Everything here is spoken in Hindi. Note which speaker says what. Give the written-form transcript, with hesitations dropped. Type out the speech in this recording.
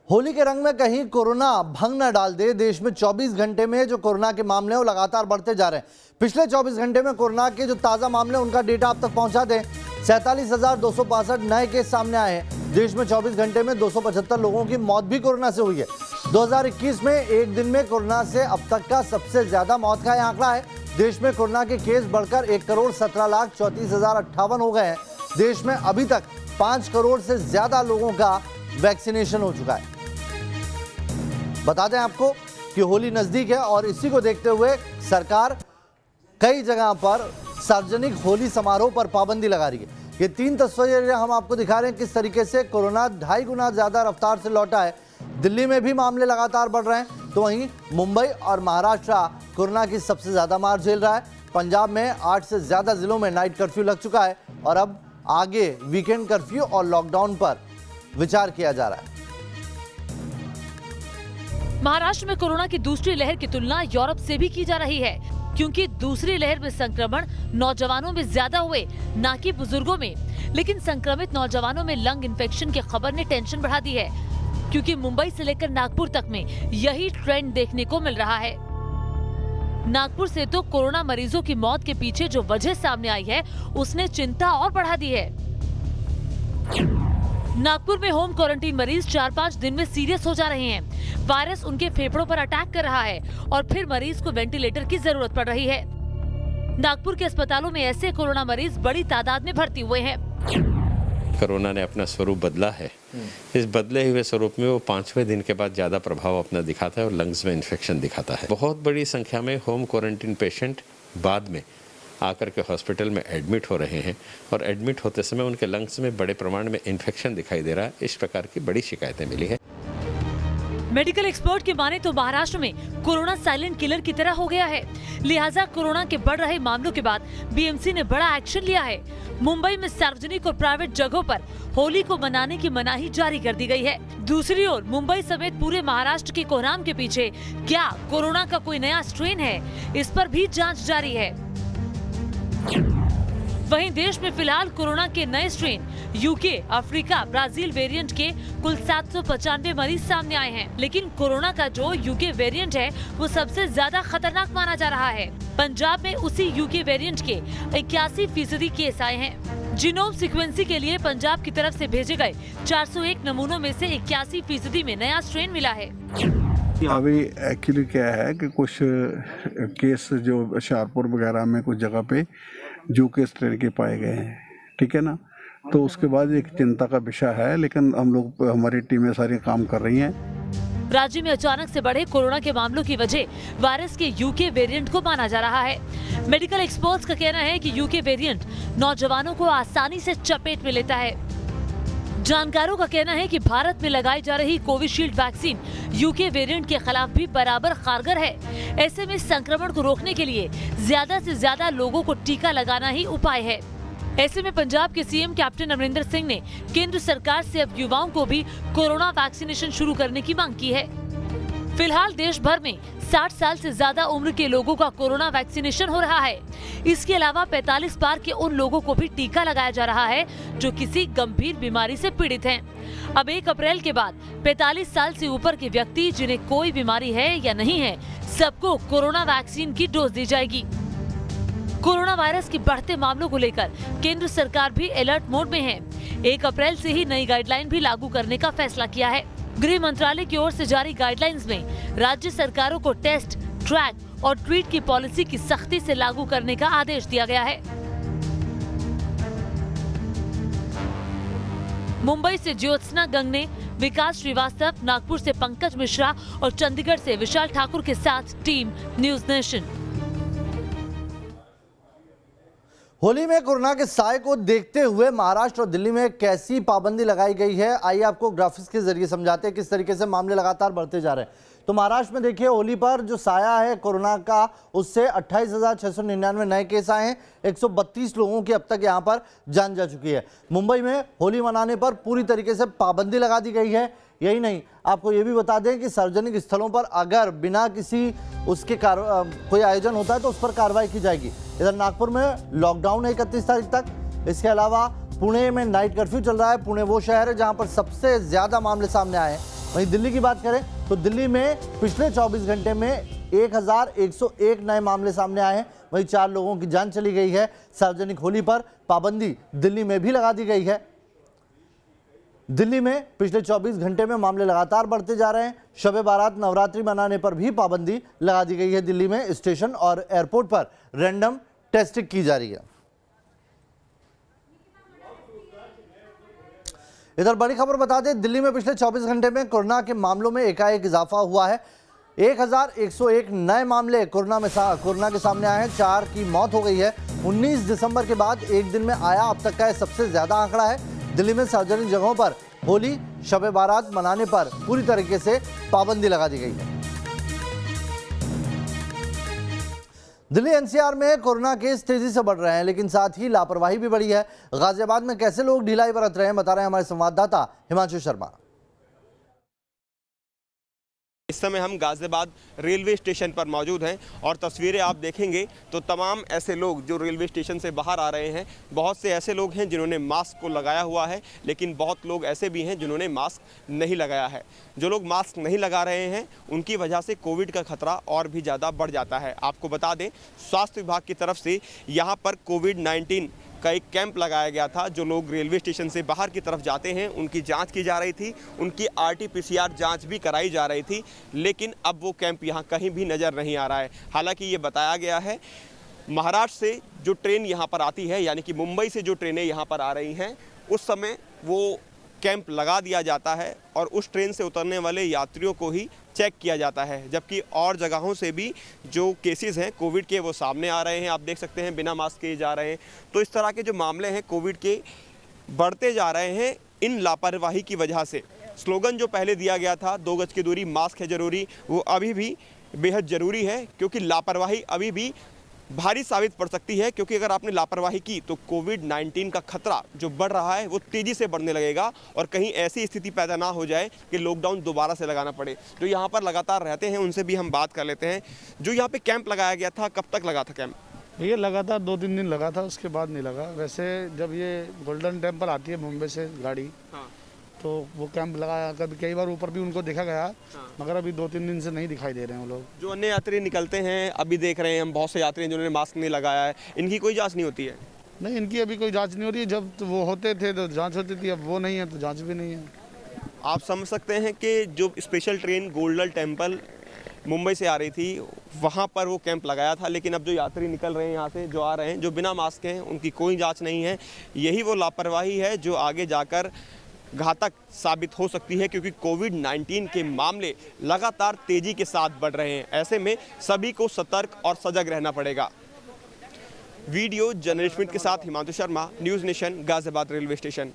Speaker 1: होली के रंग में कहीं कोरोना भंग न डाल दे। देश में 24 घंटे में जो कोरोना के मामले हैं वो लगातार बढ़ते जा रहे हैं। पिछले 24 घंटे में कोरोना के जो ताज़ा मामले उनका डेटा आप तक पहुंचा दें। 47,262 नए केस सामने आए हैं। देश में 24 घंटे में 275 लोगों की मौत भी कोरोना से हुई है। 2021 में एक दिन में कोरोना से अब तक का सबसे ज्यादा मौत का आंकड़ा है। देश में कोरोना के केस बढ़कर 1,17,34,058 हो गए हैं। देश में अभी तक 5 करोड़ से ज्यादा लोगों का वैक्सीनेशन हो चुका है। बता दें आपको कि होली नजदीक है और इसी को देखते हुए सरकार कई जगह पर सार्वजनिक होली समारोह पर पाबंदी लगा रही है। ये 3 तस्वीरें हम आपको दिखा रहे हैं किस तरीके से कोरोना 2.5 गुना ज्यादा रफ्तार से लौटा है। दिल्ली में भी मामले लगातार बढ़ रहे हैं, तो वहीं मुंबई और महाराष्ट्र कोरोना की सबसे ज्यादा मार झेल रहा है। पंजाब में 8 से ज्यादा जिलों में नाइट कर्फ्यू लग चुका है और अब आगे वीकेंड कर्फ्यू और लॉकडाउन पर विचार किया जा रहा है।
Speaker 2: महाराष्ट्र में कोरोना की दूसरी लहर की तुलना यूरोप से भी की जा रही है, क्योंकि दूसरी लहर में संक्रमण नौजवानों में ज्यादा हुए, न कि बुजुर्गों में। लेकिन संक्रमित नौजवानों में लंग इन्फेक्शन की खबर ने टेंशन बढ़ा दी है, क्योंकि मुंबई से लेकर नागपुर तक में यही ट्रेंड देखने को मिल रहा है। नागपुर से तो कोरोना मरीजों की मौत के पीछे जो वजह सामने आई है, उसने चिंता और बढ़ा दी है। नागपुर में होम क्वारंटीन मरीज 4-5 दिन में सीरियस हो जा रहे हैं। वायरस उनके फेफड़ों पर अटैक कर रहा है और फिर मरीज को वेंटिलेटर की जरूरत पड़ रही है। नागपुर के अस्पतालों में ऐसे कोरोना मरीज बड़ी तादाद में भर्ती हुए हैं।
Speaker 3: कोरोना ने अपना स्वरूप बदला है। इस बदले हुए स्वरूप में वो 5वें दिन के बाद ज़्यादा प्रभाव अपना दिखाता है और लंग्स में इन्फेक्शन दिखाता है। बहुत बड़ी संख्या में होम क्वारंटीन पेशेंट बाद में आकर के हॉस्पिटल में एडमिट हो रहे हैं और एडमिट होते समय उनके लंग्स में बड़े प्रमाण में इन्फेक्शन दिखाई दे रहा है। इस प्रकार की बड़ी शिकायतें मिली है।
Speaker 2: मेडिकल एक्सपर्ट के माने तो महाराष्ट्र में कोरोना साइलेंट किलर की तरह हो गया है। लिहाजा कोरोना के बढ़ रहे मामलों के बाद बीएमसी ने बड़ा एक्शन लिया है। मुंबई में सार्वजनिक और प्राइवेट जगहों पर होली को मनाने की मनाही जारी कर दी गई है। दूसरी ओर मुंबई समेत पूरे महाराष्ट्र के कोहराम के पीछे क्या कोरोना का कोई नया स्ट्रेन है, इस पर भी जाँच जारी है। वहीं देश में फिलहाल कोरोना के नए strain UK, Africa, Brazil variant के कुल 795 मरीज सामने आए हैं। लेकिन कोरोना का जो यूके वेरिएंट है वो सबसे ज्यादा खतरनाक माना जा रहा है। पंजाब में उसी यूके वेरिएंट के 81% केस आए हैं। जीनोम सीक्वेंसिंग के लिए पंजाब की तरफ से भेजे गए 401 नमूनों में से 81% में नया स्ट्रेन मिला है।
Speaker 4: अभी एक्चुअली क्या है कि कुछ केस जो शाहपुर वगैरह में कुछ जगह पे यूके स्ट्रेन के पाए गए हैं, ठीक है ना, तो उसके बाद एक चिंता का विषय है। लेकिन हम लोग, हमारी टीमें सारी काम कर रही हैं।
Speaker 2: राज्य में अचानक से बढ़े कोरोना के मामलों की वजह वायरस के यूके वेरिएंट को माना जा रहा है। मेडिकल एक्सपर्ट्स का कहना है कि यूके वेरिएंट नौजवानों को आसानी से चपेट में लेता है। जानकारों का कहना है कि भारत में लगाई जा रही कोविशील्ड वैक्सीन यूके वेरिएंट के खिलाफ भी बराबर कारगर है। ऐसे में संक्रमण को रोकने के लिए ज्यादा से ज्यादा लोगों को टीका लगाना ही उपाय है। ऐसे में पंजाब के सीएम कैप्टन अमरिंदर सिंह ने केंद्र सरकार से अब युवाओं को भी कोरोना वैक्सीनेशन शुरू करने की मांग की है। फिलहाल देश भर में 60 साल से ज्यादा उम्र के लोगों का कोरोना वैक्सीनेशन हो रहा है। इसके अलावा 45 पार के उन लोगों को भी टीका लगाया जा रहा है जो किसी गंभीर बीमारी से पीड़ित हैं। अब 1 अप्रैल के बाद 45 साल से ऊपर के व्यक्ति जिन्हें कोई बीमारी है या नहीं है, सबको कोरोना वैक्सीन की डोज दी जाएगी। कोरोना वायरस के बढ़ते मामलों को लेकर केंद्र सरकार भी अलर्ट मोड में है। 1 अप्रैल से ही नई गाइडलाइन भी लागू करने का फैसला किया है। गृह मंत्रालय की ओर से जारी गाइडलाइंस में राज्य सरकारों को टेस्ट, ट्रैक और ट्रीट की पॉलिसी की सख्ती से लागू करने का आदेश दिया गया है। मुंबई से ज्योत्सना गंगने, विकास श्रीवास्तव, नागपुर से पंकज मिश्रा और चंडीगढ़ से विशाल ठाकुर के साथ टीम न्यूज नेशन।
Speaker 1: होली में कोरोना के साए को देखते हुए महाराष्ट्र और दिल्ली में कैसी पाबंदी लगाई गई है, आइए आपको ग्राफिक्स के जरिए समझाते हैं किस तरीके से मामले लगातार बढ़ते जा रहे हैं। तो महाराष्ट्र में देखिए होली पर जो साया है कोरोना का, उससे 28,699 नए केस आए हैं। 132 लोगों की अब तक यहां पर जान जा चुकी है। मुंबई में होली मनाने पर पूरी तरीके से पाबंदी लगा दी गई है। यही नहीं, आपको ये भी बता दें कि सार्वजनिक स्थलों पर अगर बिना किसी उसके कोई आयोजन होता है तो उस पर कार्रवाई की जाएगी। इधर नागपुर में लॉकडाउन है 31 तारीख तक। इसके अलावा पुणे में नाइट कर्फ्यू चल रहा है। पुणे वो शहर है जहां पर सबसे ज्यादा मामले सामने आए हैं। वहीं दिल्ली की बात करें तो दिल्ली में पिछले 24 घंटे में 1101 नए मामले सामने आए हैं। वहीं 4 लोगों की जान चली गई है। सार्वजनिक होली पर पाबंदी दिल्ली में भी लगा दी गई है। दिल्ली में पिछले 24 घंटे में मामले लगातार बढ़ते जा रहे हैं। शब-ए बारात नवरात्रि मनाने पर भी पाबंदी लगा दी गई है। दिल्ली में स्टेशन और एयरपोर्ट पर रैंडम टेस्टिंग की जा रही है। इधर बड़ी खबर बता दें, दिल्ली में पिछले 24 घंटे में कोरोना के मामलों में एकाएक इजाफा हुआ है। 1101 नए मामले कोरोना के सामने आए हैं। 4 की मौत हो गई है। 19 दिसंबर के बाद एक दिन में आया अब तक का सबसे ज्यादा आंकड़ा है। दिल्ली में सार्वजनिक जगहों पर होली शब-ए बारात मनाने पर पूरी तरीके से पाबंदी लगा दी गई है। दिल्ली एनसीआर में कोरोना केस तेजी से बढ़ रहे हैं, लेकिन साथ ही लापरवाही भी बढ़ी है। गाजियाबाद में कैसे लोग ढिलाई बरत रहे हैं, बता रहे हैं हमारे संवाददाता हिमांशु शर्मा।
Speaker 5: इस समय हम गाजियाबाद रेलवे स्टेशन पर मौजूद हैं और तस्वीरें आप देखेंगे तो तमाम ऐसे लोग जो रेलवे स्टेशन से बाहर आ रहे हैं, बहुत से ऐसे लोग हैं जिन्होंने मास्क को लगाया हुआ है, लेकिन बहुत लोग ऐसे भी हैं जिन्होंने मास्क नहीं लगाया है। जो लोग मास्क नहीं लगा रहे हैं उनकी वजह से कोविड का खतरा और भी ज़्यादा बढ़ जाता है। आपको बता दें, स्वास्थ्य विभाग की तरफ से यहाँ पर कोविड-19 का एक कैंप लगाया गया था। जो लोग रेलवे स्टेशन से बाहर की तरफ जाते हैं उनकी जांच की जा रही थी, उनकी RT-PCR जांच भी कराई जा रही थी, लेकिन अब वो कैंप यहाँ कहीं भी नज़र नहीं आ रहा है। हालांकि ये बताया गया है महाराष्ट्र से जो ट्रेन यहाँ पर आती है, यानी कि मुंबई से जो ट्रेनें यहाँ पर आ रही हैं, उस समय वो कैंप लगा दिया जाता है और उस ट्रेन से उतरने वाले यात्रियों को ही चेक किया जाता है। जबकि और जगहों से भी जो केसेस हैं कोविड के वो सामने आ रहे हैं। आप देख सकते हैं बिना मास्क के जा रहे हैं। तो इस तरह के जो मामले हैं कोविड के बढ़ते जा रहे हैं इन लापरवाही की वजह से। स्लोगन जो पहले दिया गया था 2 गज की दूरी, मास्क है ज़रूरी, वो अभी भी बेहद ज़रूरी है, क्योंकि लापरवाही अभी भी भारी साबित पड़ सकती है। क्योंकि अगर आपने लापरवाही की तो कोविड-19 का खतरा जो बढ़ रहा है वो तेज़ी से बढ़ने लगेगा और कहीं ऐसी स्थिति पैदा ना हो जाए कि लॉकडाउन दोबारा से लगाना पड़े। जो यहाँ पर लगातार रहते हैं उनसे भी हम बात कर लेते हैं। जो यहाँ पे कैंप लगाया गया था, कब तक लगा था कैंप?
Speaker 6: ये लगातार 2-3 दिन लगा था, उसके बाद नहीं लगा। वैसे जब ये गोल्डन टेम्पल आती है मुंबई से गाड़ी,
Speaker 5: हाँ।
Speaker 6: तो वो कैंप लगाया, कभी कई बार ऊपर भी उनको देखा गया, मगर अभी 2-3 दिन से नहीं दिखाई दे रहे हैं वो लोग।
Speaker 5: जो अन्य यात्री निकलते हैं, अभी देख रहे हैं हम बहुत से यात्री हैं जिन्होंने मास्क नहीं लगाया है, इनकी कोई जांच नहीं होती है?
Speaker 6: नहीं, इनकी अभी कोई जांच नहीं हो रही है। जब तो वो होते थे तो जांच होती थी, अब वो नहीं है तो जांच भी नहीं है।
Speaker 5: आप समझ सकते हैं कि जो special train golden temple Mumbai से आ रही थी, वहाँ पर वो कैंप लगाया था, लेकिन अब जो यात्री निकल रहे हैं यहाँ से, जो आ रहे हैं, जो बिना मास्क हैं, उनकी कोई जाँच नहीं है। यही वो लापरवाही है जो आगे जाकर घातक साबित हो सकती है, क्योंकि कोविड-19 के मामले लगातार तेजी के साथ बढ़ रहे हैं। ऐसे में सभी को सतर्क और सजग रहना पड़ेगा। वीडियो जर्नलिस्ट के साथ Himanshu Sharma, news nation, Ghaziabad railway station.